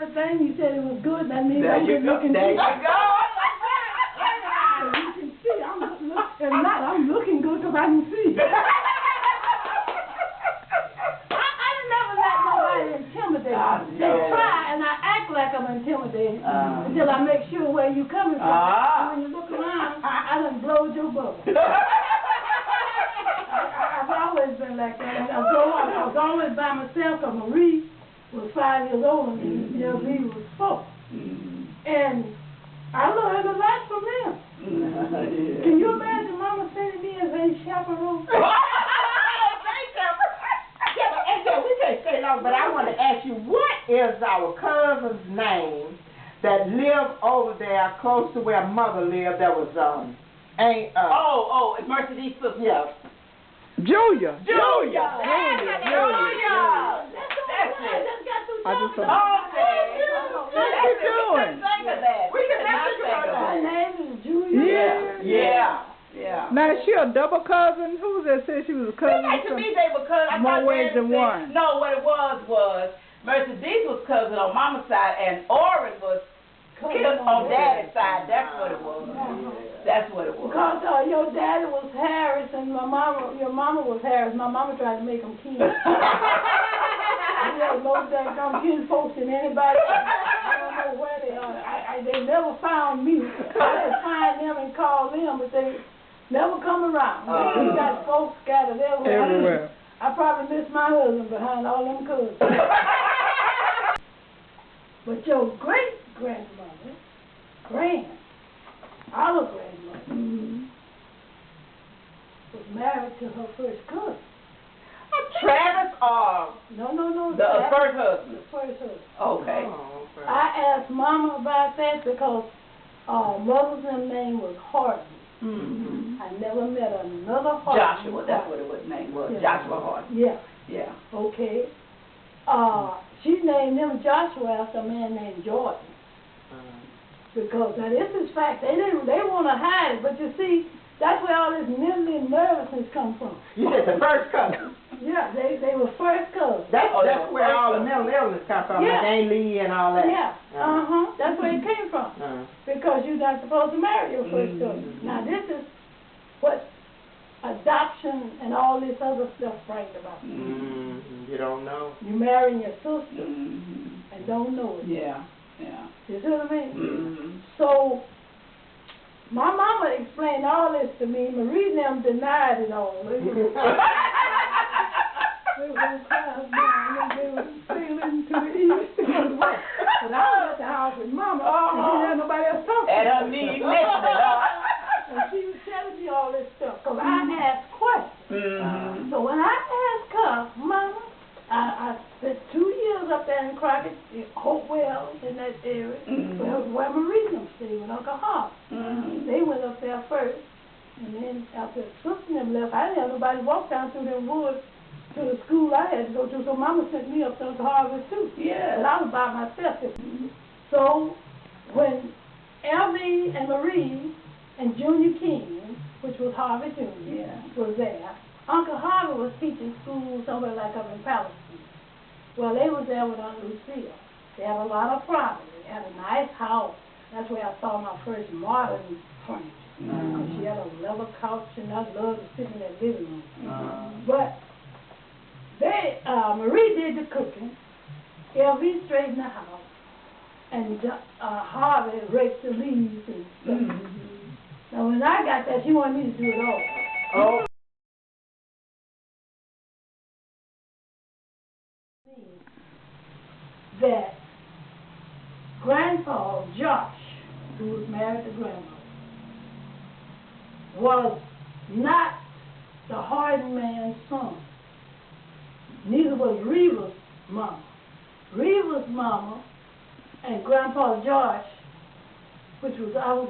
everything. You said it was good. That means There I'm you good go. looking. There you go. So you can see. If not, I'm looking good because I can see. I never let nobody intimidate me. They try, and I act like I'm intimidated until I make sure where you coming from. And when you look around, I done blowed your bubble. I've always been like that. I was always by myself because Marie was 5 years older than me. LB was 4. And I learned a lot from them. Can you imagine Mama sending me as a chaperone? We can't stay long, but I want to ask you, what is our cousin's name that lived over there close to where Mother lived? That was it's Mercedes' sister. Yeah. Julia. Julia. That's it. I just Okay. What you doing? We can never think of Her that. name is Julia. Yeah. Now, is she a double cousin? Who was that said she was a cousin? To me, they were cousins. More ways than one. No, what it was Mercedes was cousin on Mama's side, and Oren was cousin on Daddy's side. That's what it was. That's what it was. Because your daddy was Harris and your mama was Harris. My mama tried to make them kin. Yeah, most of them kin folks than anybody. I don't know where they are. They never found me. I just find them and call them, but they never come around. We got folks scattered everywhere. I probably miss my husband behind all them cousins. But your great-grandmother, our grandmother, was married to her first cousin. Travis No. the first husband. The first husband. Okay. I asked Mama about that because Mother's name was Harden. I never met another Harden. Joshua, that's what his name was. Yeah. Joshua Harden. Yeah. Okay. She named him Joshua after a man named Jordan. Because now this is fact. They want to hide it, but you see, that's where all this nimbly nervousness come from. You said the first cousin. Yeah, they were first cousins. That's where all the mental illness come from, like Aunt Lee and all that. Yeah, that's where it came from. Because you're not supposed to marry your first cousin. Now this is what adoption and all this other stuff brings about. You don't know. You marrying your sister and don't know it. Yeah. You see what I mean? So my mama explained all this to me. Marie and them denied it all. They were sailing to the east to go to the west. But I was at the house with Mama. And she didn't have nobody else talking. At her knee next to her. And she was telling me all this stuff. Because I asked questions. So when I asked her, Mama, I spent 2 years up there in Crockett, in Hopewell, in that area, where Marie and them stayed with Uncle Hart. They went up there first. And then after sister and them left, I didn't have nobody walk down through them woods to the school I had to go to, so Mama sent me up to Harvard too. Yeah. But I was by myself. So when Elvie and Marie and Junior King, which was Harvard Junior, was there, Uncle Harvard was teaching school somewhere like up in Palestine. Well, they was there with Aunt Lucille. They had a lot of property. They had a nice house. That's where I saw my first modern furniture. She had a leather couch, and I loved to sit in that living room. But Marie did the cooking, LV straightened the house, and Harvey raked the leaves and stuff. Now when I got that, she wanted me to do it all. That Grandpa Josh, who was married to Grandma, was not the Harden man's son. Neither was Reva's mama. Reva's mama and Grandpa Josh, which was our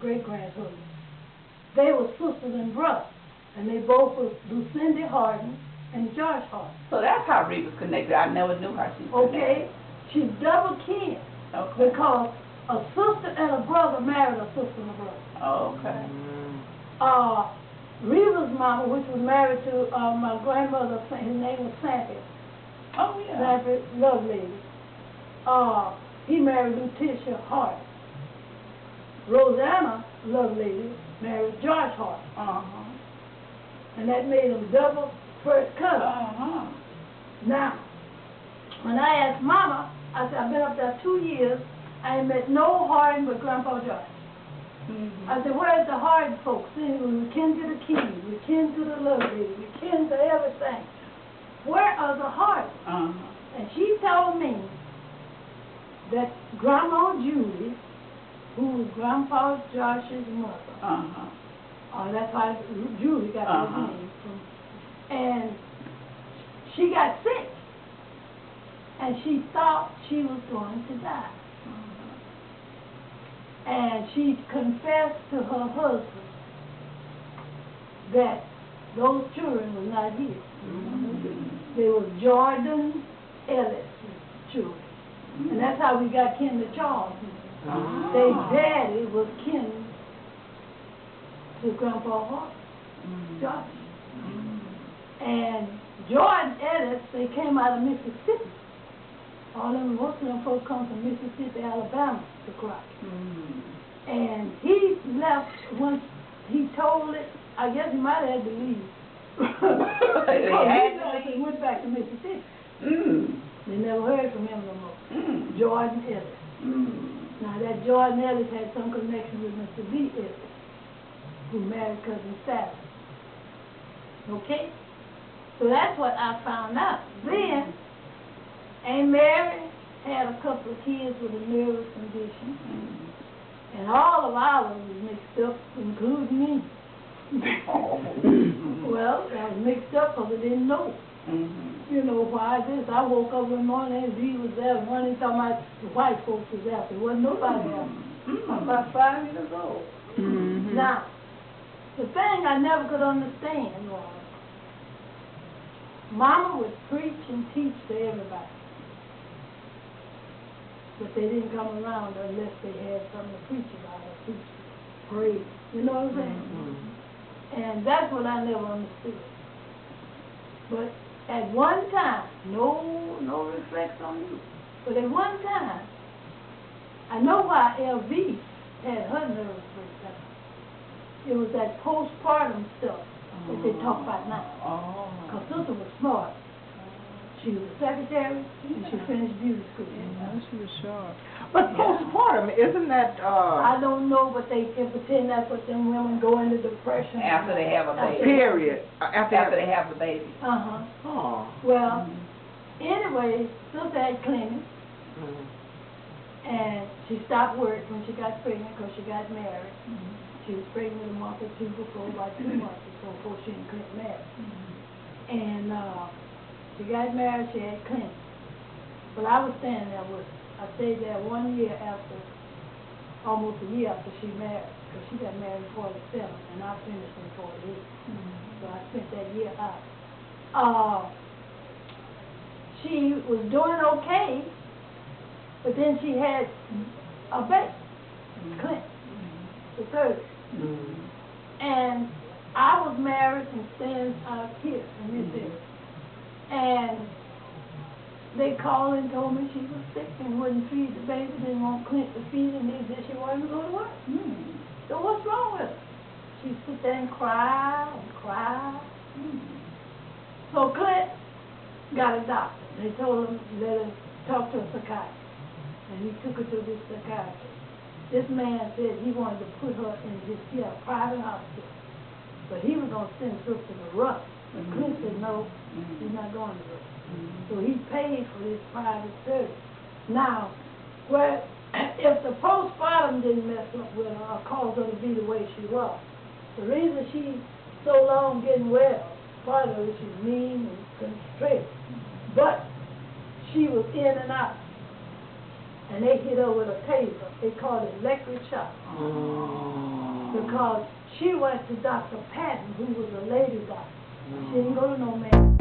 great-grandson, they were sisters and brothers, and they both were Lucinda Harden and Josh Harden. So that's how Reva's connected. I never knew how she was connected. She's double kin. Because a sister and a brother married a sister and a brother. Reva's mama, which was married to my grandmother, his name was Sanford. Sanford, love lady. he married Letitia Hart. Rosanna, lovely lady, married George Hart. And that made him double first cousin. Now, when I asked Mama, I said, I've been up there 2 years, I ain't met no Hardin but Grandpa George. I said, where's the Hardin folks? See, we kin to the Keys, we kin to the Love Lady, we kin to everything. Where are the Hardin? And she told me that Grandma Julie, who was Grandpa Josh's mother, that's why Julie got her name from, and she got sick, and she thought she was going to die. And she confessed to her husband that those children were not his. They were Jordan Ellis' children. And that's how we got kin to Charles. Their daddy was kin to Grandpa Hart, Josh. And Jordan Ellis, they came out of Mississippi. Most of them folks come from Mississippi, Alabama to cry. And he left once he told it. I guess he might have had to leave. He went back to Mississippi. They never heard from him no more. Jordan Ellis. Now that Jordan Ellis had some connection with Mr. B. Ellis, who married Cousin Sally. Okay? So that's what I found out. Then, Aunt Mary had a couple of kids with a nervous condition. And all of ours was mixed up, including me. Well, I was mixed up because I didn't know. You know, why this? I woke up one morning and Z was there, and one day talking about the white folks was there. There wasn't nobody else. I'm about 5 years old. Now, the thing I never could understand was, Mama would preach and teach to everybody. But they didn't come around unless they had something to preach about or teach, pray. You know what I'm saying? And that's what I never understood. But at one time, no reflex on you, but at one time, I know why LV had her nervous breakdown. It was that postpartum stuff that they talk about now. Because Sister was smart. She was a secretary, and she finished beauty school. She was sharp. But postpartum, isn't that, I don't know, but they can pretend that's what them women go into depression. After they have a baby. period? After they have the baby. Well, anyway, Sister had clinic, and she stopped work when she got pregnant because she got married. She was pregnant a month or two before, about 2 months before she and Clint married. And she got married, she had clinic. But I was standing there with her. I stayed there 1 year after, almost a year after she married, because she got married in 47, and I finished in 48. So I spent that year out. She was doing okay, but then she had a baby, Clint, the third. And I was married and staying out here in this area. And they called and told me she was sick and wouldn't feed the baby, didn't want Clint to feed, and they said she wanted to go to work. So what's wrong with her? She'd sit there and cry and cry. So Clint got a doctor. They told him, let her talk to a psychiatrist. And he took her to this psychiatrist. This man said he wanted to put her in his private hospital. But he was going to send Sister to Russ. But Clint said, no, he's not going to Russ. So he paid for this private service. Now, if the postpartum didn't mess up with her or cause her to be the way she was, the reason she's so long getting well, part of it, she's mean and constricted. But she was in and out. And they hit her with a taser. They called it electric shock. Because she went to Dr. Patton, who was a lady doctor. She didn't go to no man.